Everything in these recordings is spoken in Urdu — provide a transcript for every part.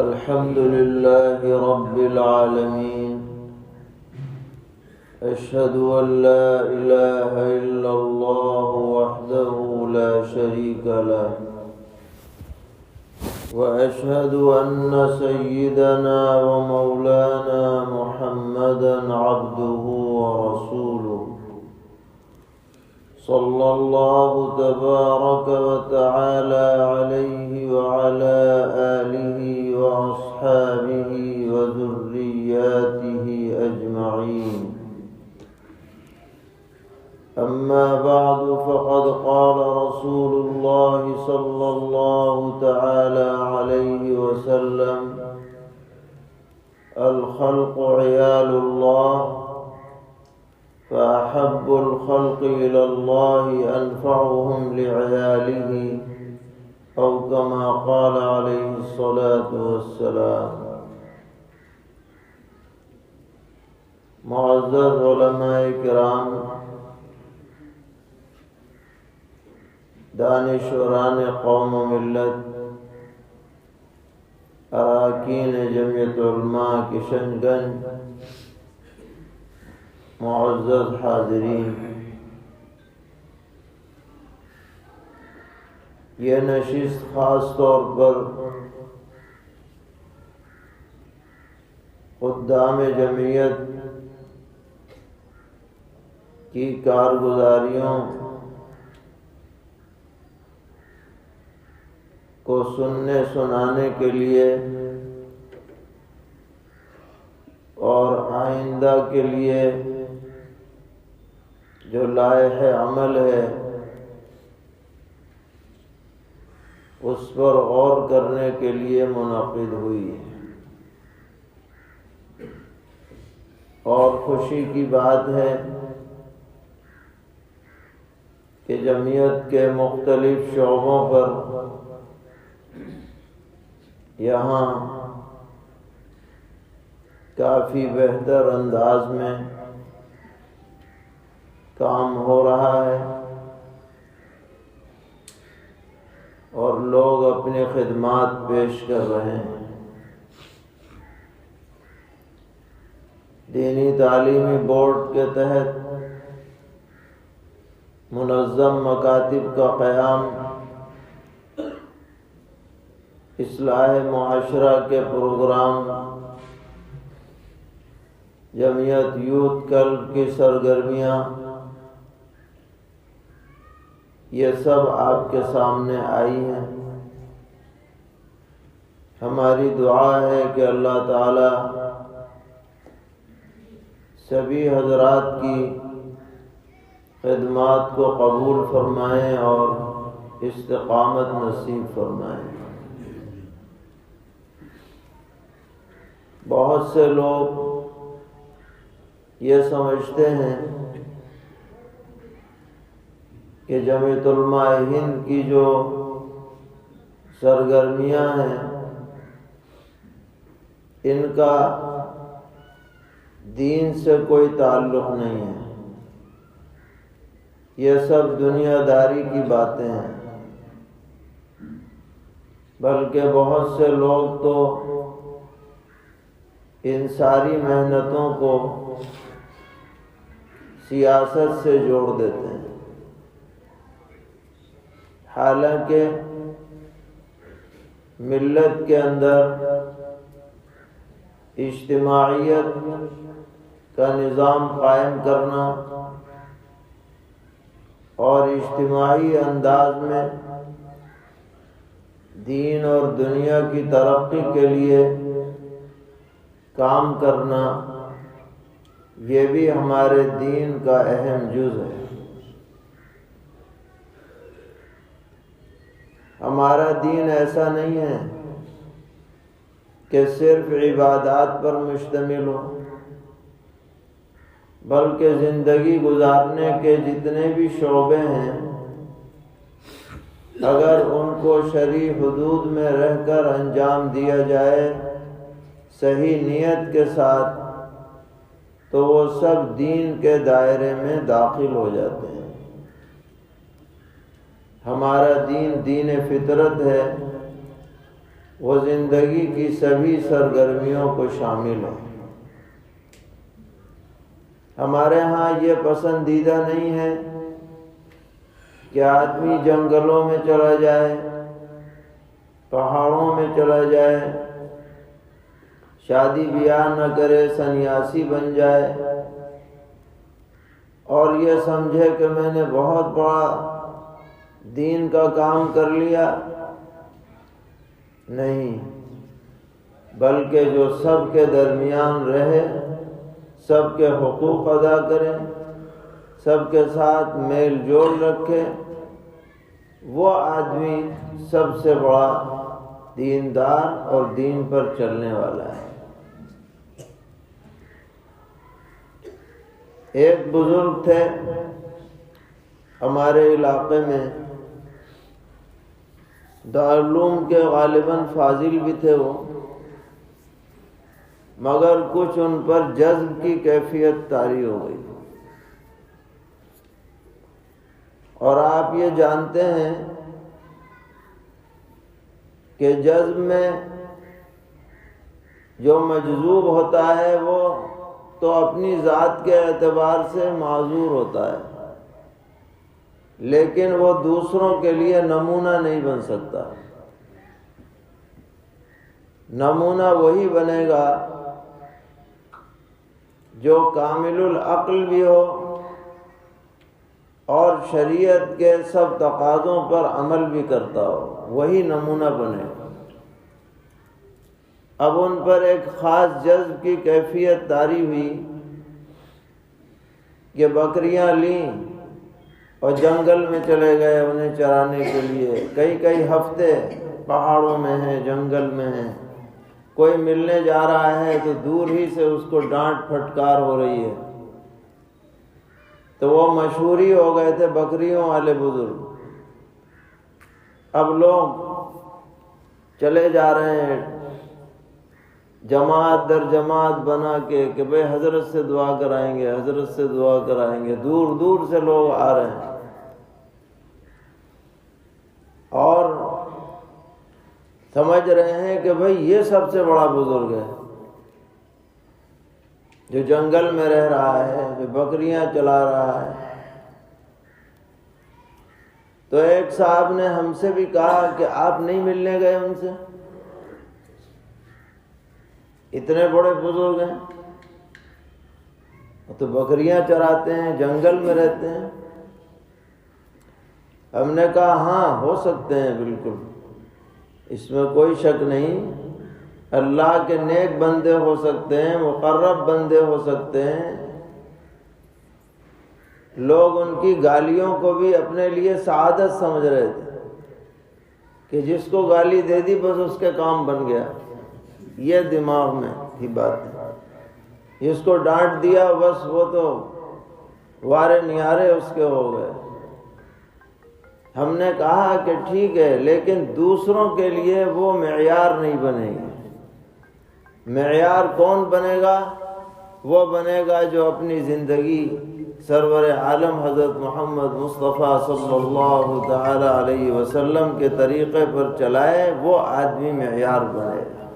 الحمد لله رب العالمين، أشهد أن لا إله إلا الله وحده لا شريك له، وأشهد أن سيدنا ومولانا محمدا عبده ورسوله، صلى الله تبارك وتعالى عليه وعلى آله وأصحابه وذرياته أجمعين. أما بعد، فقد قال رسول الله صلى الله تعالى عليه وسلم: الخلق عيال الله، فأحب الخلق إلى الله أنفعهم لعياله، أو كما قال عليه الصلاة والسلام. معزز علماء کرام، دانشوران قوم و ملت، اراکین جمعیت علماء کشن گنج، معزز حاضرین، یہ نشست خاص طور پر خدام جمعیت کی کارگزاریوں کو سننے سنانے کے لیے اور آئندہ کے لیے جو لائحہ عمل ہے اس پر غور کرنے کے لیے منعقد ہوئی ہے، اور خوشی کی بات ہے کہ جمعیت کے مختلف شعبوں پر یہاں کافی بہتر انداز میں کام ہو رہا ہے، اور لوگ اپنی خدمات پیش کر رہے ہیں۔ دینی تعلیمی بورڈ کے تحت منظم مکاتب کا قیام، اصلاح معاشرہ کے پروگرام، جمعیت یوتھ کلب کی سرگرمیاں، یہ سب آپ کے سامنے آئی ہیں۔ ہماری دعا ہے کہ اللہ تعالی سبھی حضرات کی خدمات کو قبول فرمائیں اور استقامت نصیب فرمائیں۔ بہت سے لوگ یہ سمجھتے ہیں کہ جمعیت علماء ہند کی جو سرگرمیاں ہیں ان کا دین سے کوئی تعلق نہیں ہے، یہ سب دنیا داری کی باتیں ہیں، بلکہ بہت سے لوگ تو ان ساری محنتوں کو سیاست سے جوڑ دیتے ہیں، حالانکہ ملت کے اندر اجتماعیت کا نظام قائم کرنا اور اجتماعی انداز میں دین اور دنیا کی ترقی کے لیے کام کرنا، یہ بھی ہمارے دین کا اہم جز ہے۔ ہمارا دین ایسا نہیں ہے کہ صرف عبادات پر مشتمل ہو، بلکہ زندگی گزارنے کے جتنے بھی شعبے ہیں اگر ان کو شرعی حدود میں رہ کر انجام دیا جائے صحیح نیت کے ساتھ تو وہ سب دین کے دائرے میں داخل ہو جاتے ہیں۔ ہمارا دین دین فطرت ہے، وہ زندگی کی سبھی سرگرمیوں کو شامل ہو۔ ہمارے ہاں یہ پسندیدہ نہیں ہے کہ آدمی جنگلوں میں چلا جائے، پہاڑوں میں چلا جائے، شادی بیاہ نہ کرے، سنیاسی بن جائے اور یہ سمجھے کہ میں نے بہت بڑا دین کا کام کر لیا۔ نہیں، بلکہ جو سب کے درمیان رہے، سب کے حقوق ادا کرے، سب کے ساتھ میل جول رکھے، وہ آدمی سب سے بڑا دیندار اور دین پر چلنے والا ہے۔ ایک بزرگ تھے ہمارے علاقے میں، دارالعلوم کے غالباً فاضل بھی تھے وہ، مگر کچھ ان پر جذب کی کیفیت طاری ہو گئی، اور آپ یہ جانتے ہیں کہ جذب میں جو مجذوب ہوتا ہے وہ تو اپنی ذات کے اعتبار سے معذور ہوتا ہے، لیکن وہ دوسروں کے لیے نمونہ نہیں بن سکتا۔ نمونہ وہی بنے گا جو کامل العقل بھی ہو اور شریعت کے سب تقاضوں پر عمل بھی کرتا ہو، وہی نمونہ بنے گا۔ اب ان پر ایک خاص جذب کی کیفیت طاری ہوئی کہ بکریاں لیں اور جنگل میں چلے گئے انہیں چرانے کے لیے، کئی ہفتے پہاڑوں میں ہیں، جنگل میں ہیں۔ کوئی ملنے جا رہا ہے تو دور ہی سے اس کو ڈانٹ پھٹکار ہو رہی ہے، تو وہ مشہور ہی ہو گئے تھے بکریوں والے بزرگ۔ اب لوگ چلے جا رہے ہیں جماعت در جماعت بنا کے کہ بھئی حضرت سے دعا کرائیں گے، حضرت سے دعا کرائیں گے، دور دور سے لوگ آ رہے ہیں، اور سمجھ رہے ہیں کہ بھئی یہ سب سے بڑا بزرگ ہے جو جنگل میں رہ رہا ہے، جو بکریاں چلا رہا ہے۔ تو ایک صاحب نے ہم سے بھی کہا کہ آپ نہیں ملنے گئے ان سے، اتنے بڑے بزرگ ہیں، تو بکریاں چراتے ہیں، جنگل میں رہتے ہیں۔ ہم نے کہا ہاں ہو سکتے ہیں، بالکل اس میں کوئی شک نہیں، اللہ کے نیک بندے ہو سکتے ہیں، مقرب بندے ہو سکتے ہیں۔ لوگ ان کی گالیوں کو بھی اپنے لیے سعادت سمجھ رہے تھے کہ جس کو گالی دے دی بس اس کے کام بن گیا، یہ دماغ میں تھی بات ہے۔ جس کو ڈانٹ دیا بس وہ تو وارے نیارے اس کے ہو گئے۔ ہم نے کہا کہ ٹھیک ہے، لیکن دوسروں کے لیے وہ معیار نہیں بنے گی۔ معیار کون بنے گا؟ وہ بنے گا جو اپنی زندگی سرور عالم حضرت محمد مصطفیٰ صلی اللہ تعالی علیہ وسلم کے طریقے پر چلائے، وہ آدمی معیار بنے گا۔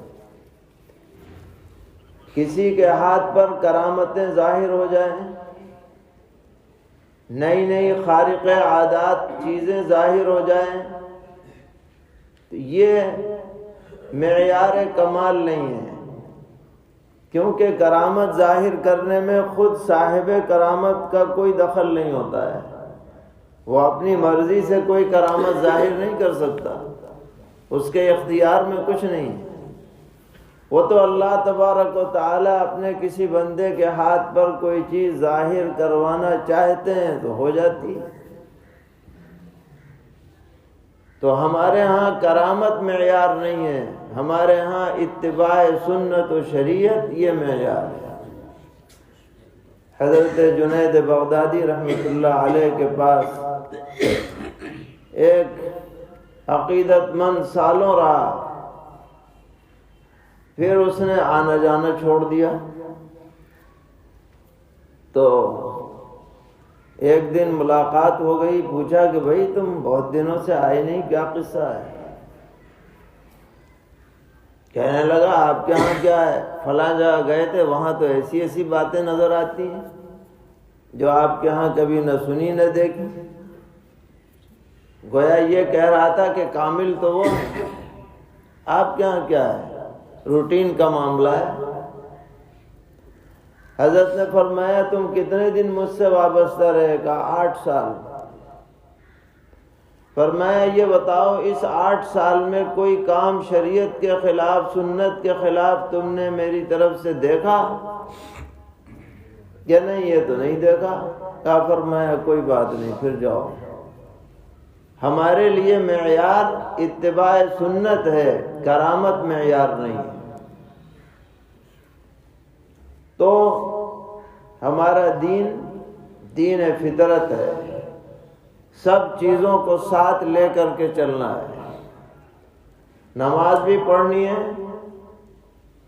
کسی کے ہاتھ پر کرامتیں ظاہر ہو جائیں، نئی خارق عادات چیزیں ظاہر ہو جائیں، تو یہ معیار کمال نہیں ہے، کیونکہ کرامت ظاہر کرنے میں خود صاحب کرامت کا کوئی دخل نہیں ہوتا ہے۔ وہ اپنی مرضی سے کوئی کرامت ظاہر نہیں کر سکتا، اس کے اختیار میں کچھ نہیں۔ وہ تو اللہ تبارک و تعالی اپنے کسی بندے کے ہاتھ پر کوئی چیز ظاہر کروانا چاہتے ہیں تو ہو جاتی۔ تو ہمارے ہاں کرامت معیار نہیں ہے، ہمارے ہاں اتباع سنت و شریعت یہ معیار ہے۔ حضرت جنید بغدادی رحمۃ اللہ علیہ کے پاس ایک عقیدت مند سالوں رہا، پھر اس نے آنا جانا چھوڑ دیا۔ تو ایک دن ملاقات ہو گئی، پوچھا کہ بھائی تم بہت دنوں سے آئے نہیں، کیا قصہ ہے؟ کہنے لگا آپ کے ہاں کیا ہے؟ فلاں جگہ گئے تھے، وہاں تو ایسی ایسی باتیں نظر آتی ہیں جو آپ کے ہاں کبھی نہ سنی نہ دیکھی۔ گویا یہ کہہ رہا تھا کہ کامل تو وہ ہے، آپ کے ہاں کیا ہے؟ روٹین کا معاملہ ہے۔ حضرت نے فرمایا تم کتنے دن مجھ سے وابستہ رہے گا؟ 8 سال۔ فرمایا یہ بتاؤ اس 8 سال میں کوئی کام شریعت کے خلاف، سنت کے خلاف تم نے میری طرف سے دیکھا یا نہیں؟ یہ تو نہیں دیکھا۔ کہا فرمایا کوئی بات نہیں، پھر جاؤ۔ ہمارے لیے معیار اتباع سنت ہے، کرامت معیار نہیں ہے۔ تو ہمارا دین دین فطرت ہے، سب چیزوں کو ساتھ لے کر کے چلنا ہے۔ نماز بھی پڑھنی ہے،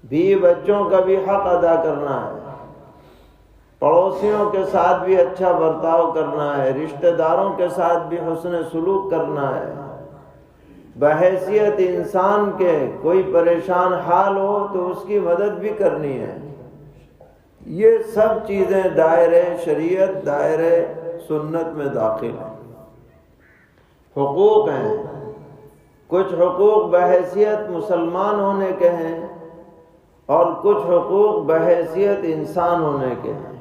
بیوی بچوں کا بھی حق ادا کرنا ہے، پڑوسیوں کے ساتھ بھی اچھا برتاؤ کرنا ہے، رشتہ داروں کے ساتھ بھی حسن سلوک کرنا ہے۔ بحیثیت انسان کے کوئی پریشان حال ہو تو اس کی مدد بھی کرنی ہے۔ یہ سب چیزیں دائرے شریعت، دائرے سنت میں داخل ہیں۔ حقوق ہیں، کچھ حقوق بحیثیت مسلمان ہونے کے ہیں اور کچھ حقوق بحیثیت انسان ہونے کے ہیں۔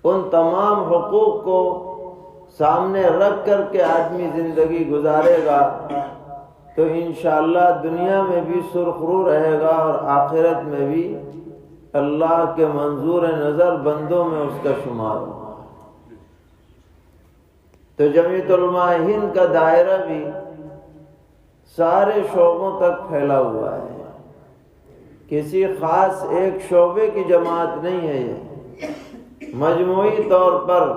ان تمام حقوق کو سامنے رکھ کر کے آدمی زندگی گزارے گا تو انشاءاللہ دنیا میں بھی سرخرو رہے گا اور آخرت میں بھی اللہ کے منظور نظر بندوں میں اس کا شمار ہوگا۔ تو جمعیت علماء ہند کا دائرہ بھی سارے شعبوں تک پھیلا ہوا ہے، کسی خاص ایک شعبے کی جماعت نہیں ہے۔ یہ مجموعی طور پر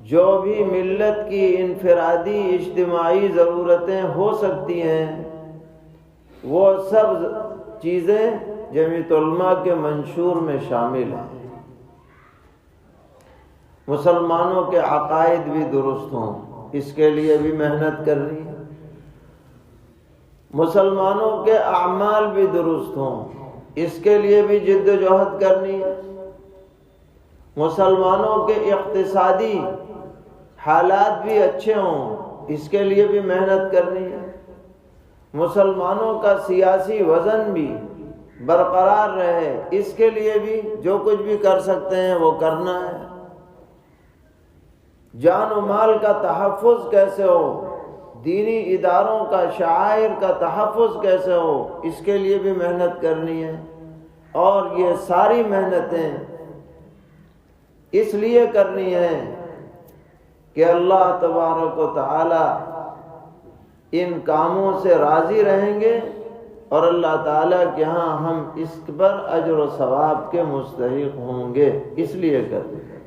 جو بھی ملت کی انفرادی اجتماعی ضرورتیں ہو سکتی ہیں وہ سب چیزیں جمعیت علماء کے منشور میں شامل ہیں۔ مسلمانوں کے عقائد بھی درست ہوں، اس کے لیے بھی محنت کرنی ہے۔ مسلمانوں کے اعمال بھی درست ہوں، اس کے لیے بھی جد و جہد کرنی ہے۔ مسلمانوں کے اقتصادی حالات بھی اچھے ہوں، اس کے لیے بھی محنت کرنی ہے۔ مسلمانوں کا سیاسی وزن بھی برقرار رہے، اس کے لیے بھی جو کچھ بھی کر سکتے ہیں وہ کرنا ہے۔ جان و مال کا تحفظ کیسے ہو، دینی اداروں کا شعائر کا تحفظ کیسے ہو، اس کے لیے بھی محنت کرنی ہے۔ اور یہ ساری محنتیں اس لیے کرنی ہے کہ اللہ تبارک و تعالی ان کاموں سے راضی رہیں گے اور اللہ تعالیٰ کے ہاں ہم اس پر اجر و ثواب کے مستحق ہوں گے، اس لیے کرتے ہیں۔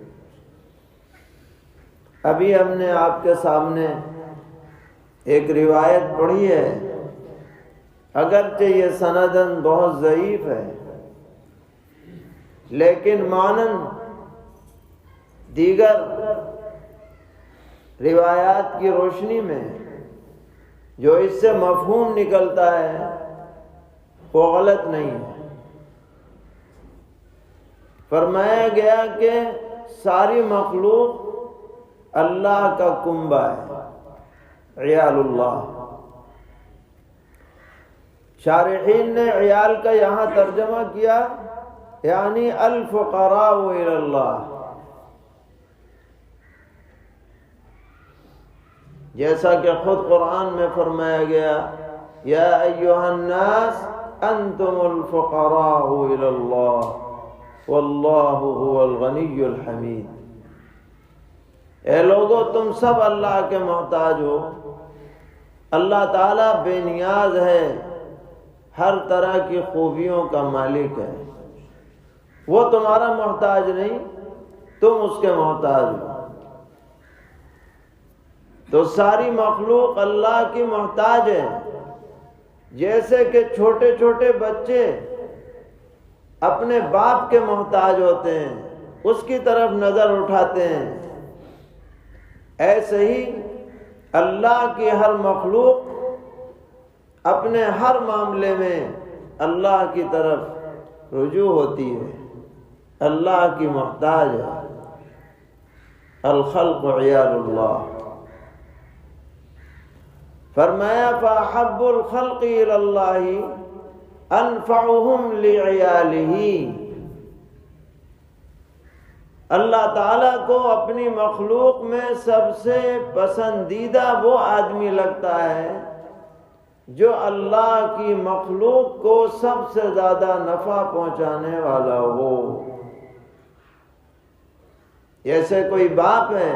ابھی ہم نے آپ کے سامنے ایک روایت پڑھی ہے، اگرچہ یہ سنداً بہت ضعیف ہے لیکن مانند دیگر روایات کی روشنی میں جو اس سے مفہوم نکلتا ہے وہ غلط نہیں ہے۔ فرمایا گیا کہ ساری مخلوق اللہ کا کنبہ ہے، عیال اللہ۔ شارحین نے عیال کا یہاں ترجمہ کیا یعنی الفقراء الی اللہ، جیسا کہ خود قرآن میں فرمایا گیا یا ایھا الناس انتم الفقراء الی اللہ واللہ هو الغنی الحمید۔ اے لوگو تم سب اللہ کے محتاج ہو، اللہ تعالیٰ بے نیاز ہے، ہر طرح کی خوبیوں کا مالک ہے، وہ تمہارا محتاج نہیں، تم اس کے محتاج ہو۔ تو ساری مخلوق اللہ کی محتاج ہے، جیسے کہ چھوٹے چھوٹے بچے اپنے باپ کے محتاج ہوتے ہیں، اس کی طرف نظر اٹھاتے ہیں، ایسے ہی اللہ کی ہر مخلوق اپنے ہر معاملے میں اللہ کی طرف رجوع ہوتی ہے، اللہ کی محتاج ہے۔ الخلق عیال اللہ۔ فرمایا فأحب الخلق إلى اللہ انفعهم لعیالہ۔ اللہ تعالیٰ کو اپنی مخلوق میں سب سے پسندیدہ وہ آدمی لگتا ہے جو اللہ کی مخلوق کو سب سے زیادہ نفع پہنچانے والا ہو۔ جیسے کوئی باپ ہے،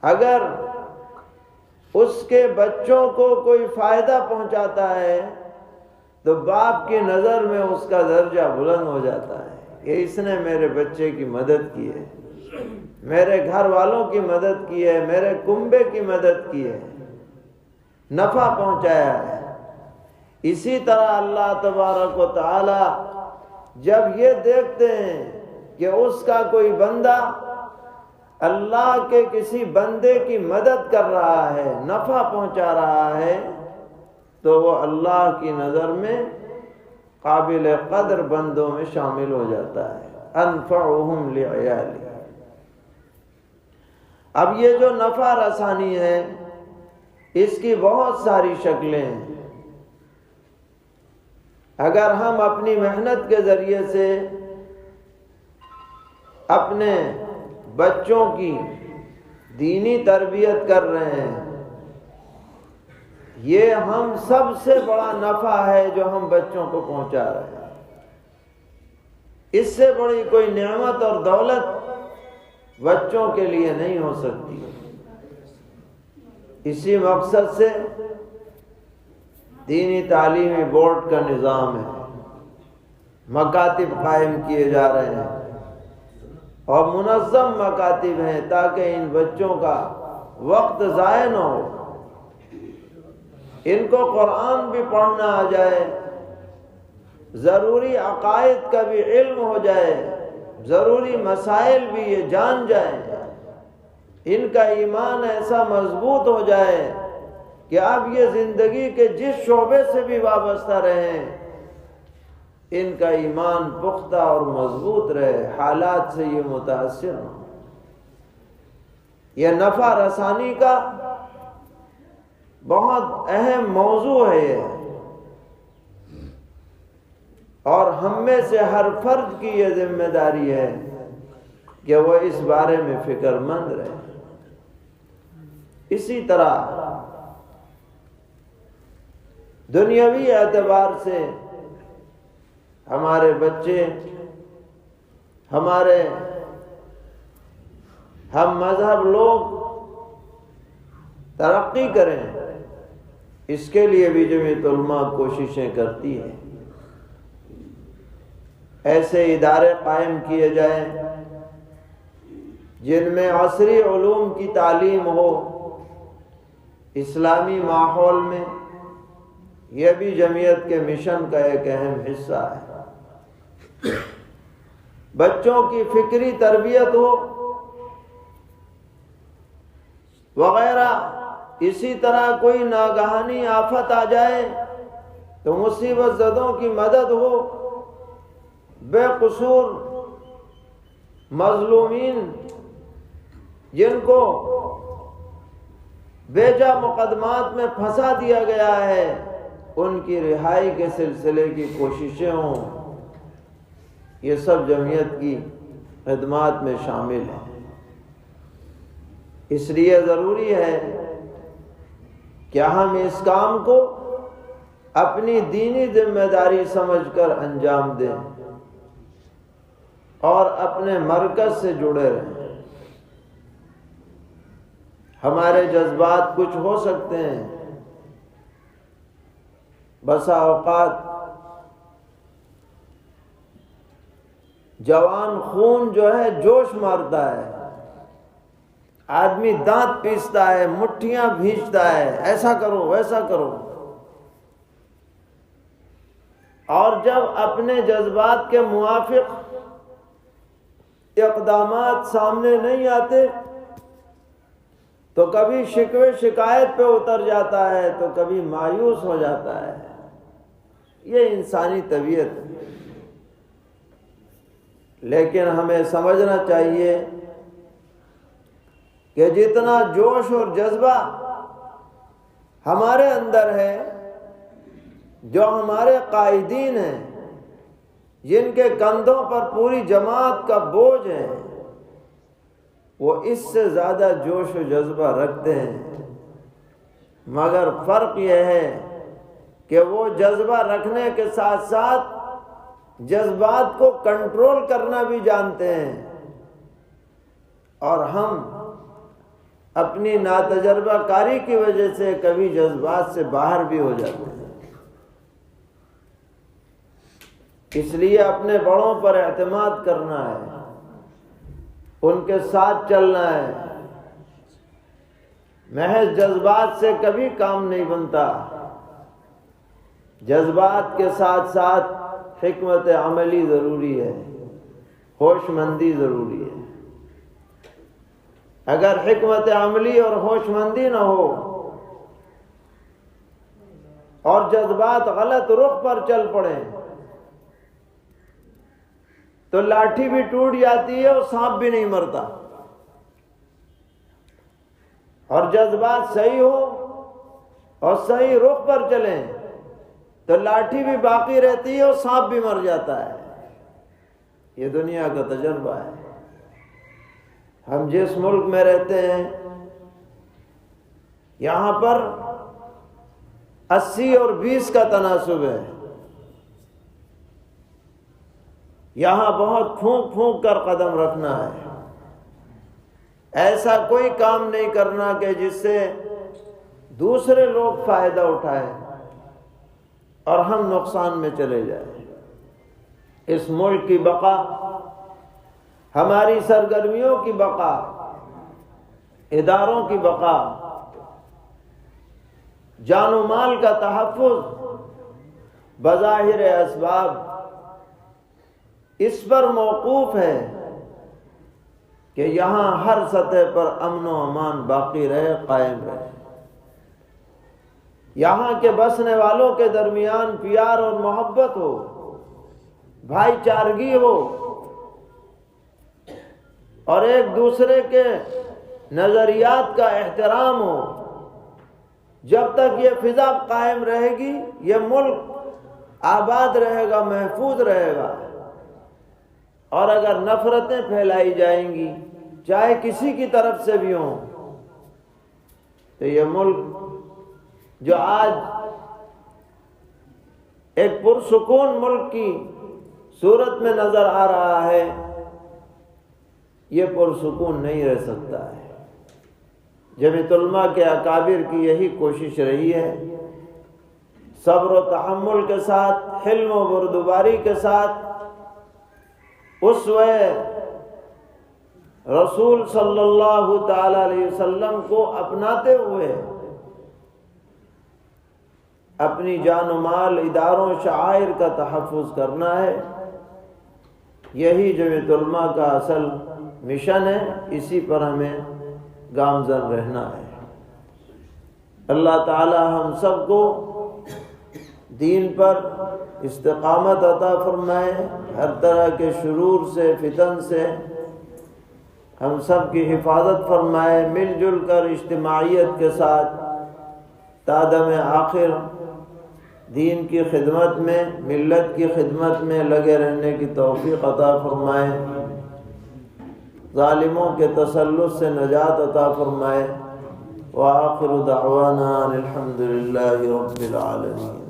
اگر اس کے بچوں کو کوئی فائدہ پہنچاتا ہے تو باپ کی نظر میں اس کا درجہ بلند ہو جاتا ہے کہ اس نے میرے بچے کی مدد کی ہے، میرے گھر والوں کی مدد کی ہے، میرے کنبے کی مدد کی ہے، نفع پہنچایا ہے۔ اسی طرح اللہ تبارک و تعالی جب یہ دیکھتے ہیں کہ اس کا کوئی بندہ اللہ کے کسی بندے کی مدد کر رہا ہے، نفع پہنچا رہا ہے، تو وہ اللہ کی نظر میں قابل قدر بندوں میں شامل ہو جاتا ہے۔ انفعهم لعیالہ۔ اب یہ جو نفع رسانی ہے اس کی بہت ساری شکلیں ہیں۔ اگر ہم اپنی محنت کے ذریعے سے اپنے بچوں کی دینی تربیت کر رہے ہیں، یہ ہم سب سے بڑا نفع ہے جو ہم بچوں کو پہنچا رہے ہیں۔ اس سے بڑی کوئی نعمت اور دولت بچوں کے لیے نہیں ہو سکتی۔ اسی مقصد سے دینی تعلیمی بورڈ کا نظام ہے، مکاتب قائم کیے جا رہے ہیں اور منظم مکاتب ہیں تاکہ ان بچوں کا وقت ضائع نہ ہو، ان کو قرآن بھی پڑھنا آ جائے، ضروری عقائد کا بھی علم ہو جائے، ضروری مسائل بھی یہ جان جائیں، ان کا ایمان ایسا مضبوط ہو جائے کہ اب یہ زندگی کے جس شعبے سے بھی وابستہ رہیں ان کا ایمان پختہ اور مضبوط رہے، حالات سے یہ متاثر ہوں۔ یہ نفع رسانی کا بہت اہم موضوع ہے یہ، اور ہم میں سے ہر فرد کی یہ ذمہ داری ہے کہ وہ اس بارے میں فکر مند رہے۔ اسی طرح دنیاوی اعتبار سے ہمارے بچے، ہمارے ہم مذہب لوگ ترقی کریں، اس کے لیے بھی جمعیت علماء کوششیں کرتی ہے۔ ایسے ادارے قائم کیے جائیں جن میں عصری علوم کی تعلیم ہو، اسلامی ماحول میں، یہ بھی جمعیت کے مشن کا ایک اہم حصہ ہے۔ بچوں کی فکری تربیت ہو وغیرہ۔ اسی طرح کوئی ناگہانی آفت آ جائے تو مصیبت زدوں کی مدد ہو، بے قصور مظلومین جن کو بیجا مقدمات میں پھنسا دیا گیا ہے ان کی رہائی کے سلسلے کی کوششیں ہوں، یہ سب جمعیت کی خدمات میں شامل ہیں۔ اس لیے ضروری ہے کہ ہم اس کام کو اپنی دینی ذمہ داری سمجھ کر انجام دیں اور اپنے مرکز سے جڑے رہیں۔ ہمارے جذبات کچھ ہو سکتے ہیں، بسا اوقات جوان خون جو ہے جوش مارتا ہے، آدمی دانت پیستا ہے، مٹھیاں بھینچتا ہے، ایسا کرو ویسا کرو، اور جب اپنے جذبات کے موافق اقدامات سامنے نہیں آتے تو کبھی شکوے شکایت پہ اتر جاتا ہے تو کبھی مایوس ہو جاتا ہے۔ یہ انسانی طبیعت ہے، لیکن ہمیں سمجھنا چاہیے کہ جتنا جوش اور جذبہ ہمارے اندر ہے، جو ہمارے قائدین ہیں جن کے کندھوں پر پوری جماعت کا بوجھ ہے، وہ اس سے زیادہ جوش و جذبہ رکھتے ہیں، مگر فرق یہ ہے کہ وہ جذبہ رکھنے کے ساتھ ساتھ جذبات کو کنٹرول کرنا بھی جانتے ہیں، اور ہم اپنی ناتجربہ کاری کی وجہ سے کبھی جذبات سے باہر بھی ہو جاتے ہیں۔ اس لیے اپنے بڑوں پر اعتماد کرنا ہے، ان کے ساتھ چلنا ہے۔ محض جذبات سے کبھی کام نہیں بنتا، جذبات کے ساتھ ساتھ حکمت عملی ضروری ہے، ہوش مندی ضروری ہے۔ اگر حکمت عملی اور ہوش مندی نہ ہو اور جذبات غلط رخ پر چل پڑیں تو لاٹھی بھی ٹوٹ جاتی ہے اور سانپ بھی نہیں مرتا، اور جذبات صحیح ہو اور صحیح رخ پر چلیں تو لاٹھی بھی باقی رہتی ہے اور سانپ بھی مر جاتا ہے۔ یہ دنیا کا تجربہ ہے۔ ہم جس ملک میں رہتے ہیں یہاں پر 80 اور 20 کا تناسب ہے، یہاں بہت پھونک پھونک کر قدم رکھنا ہے، ایسا کوئی کام نہیں کرنا کہ جس سے دوسرے لوگ فائدہ اٹھائیں اور ہم نقصان میں چلے جائیں۔ اس ملک کی بقا، ہماری سرگرمیوں کی بقا، اداروں کی بقا، جان و مال کا تحفظ بظاہر اسباب اس پر موقوف ہے کہ یہاں ہر سطح پر امن و امان باقی رہے، قائم رہے، یہاں کے بسنے والوں کے درمیان پیار اور محبت ہو، بھائی چارگی ہو، اور ایک دوسرے کے نظریات کا احترام ہو۔ جب تک یہ فضا قائم رہے گی یہ ملک آباد رہے گا، محفوظ رہے گا، اور اگر نفرتیں پھیلائی جائیں گی چاہے کسی کی طرف سے بھی ہوں تو یہ ملک جو آج ایک پرسکون ملک کی صورت میں نظر آ رہا ہے یہ پرسکون نہیں رہ سکتا ہے۔ جمعیت علماء کے اکابر کی یہی کوشش رہی ہے، صبر و تحمل کے ساتھ، حلم و بردباری کے ساتھ، اسوہ رسول صلی اللہ تعالی علیہ وسلم کو اپناتے ہوئے اپنی جان و مال، اداروں، شعائر کا تحفظ کرنا ہے۔ یہی جمعیت علماء کا اصل مشن ہے، اسی پر ہمیں گامزن رہنا ہے۔ اللہ تعالی ہم سب کو دین پر استقامت عطا فرمائے، ہر طرح کے شرور سے، فتن سے ہم سب کی حفاظت فرمائے، مل جل کر اجتماعیت کے ساتھ تا دم آخر دین کی خدمت میں، ملت کی خدمت میں لگے رہنے کی توفیق عطا فرمائے، ظالموں کے تسلط سے نجات عطا فرمائے۔ وآخر دعوانا الحمد للہ رب العالمین۔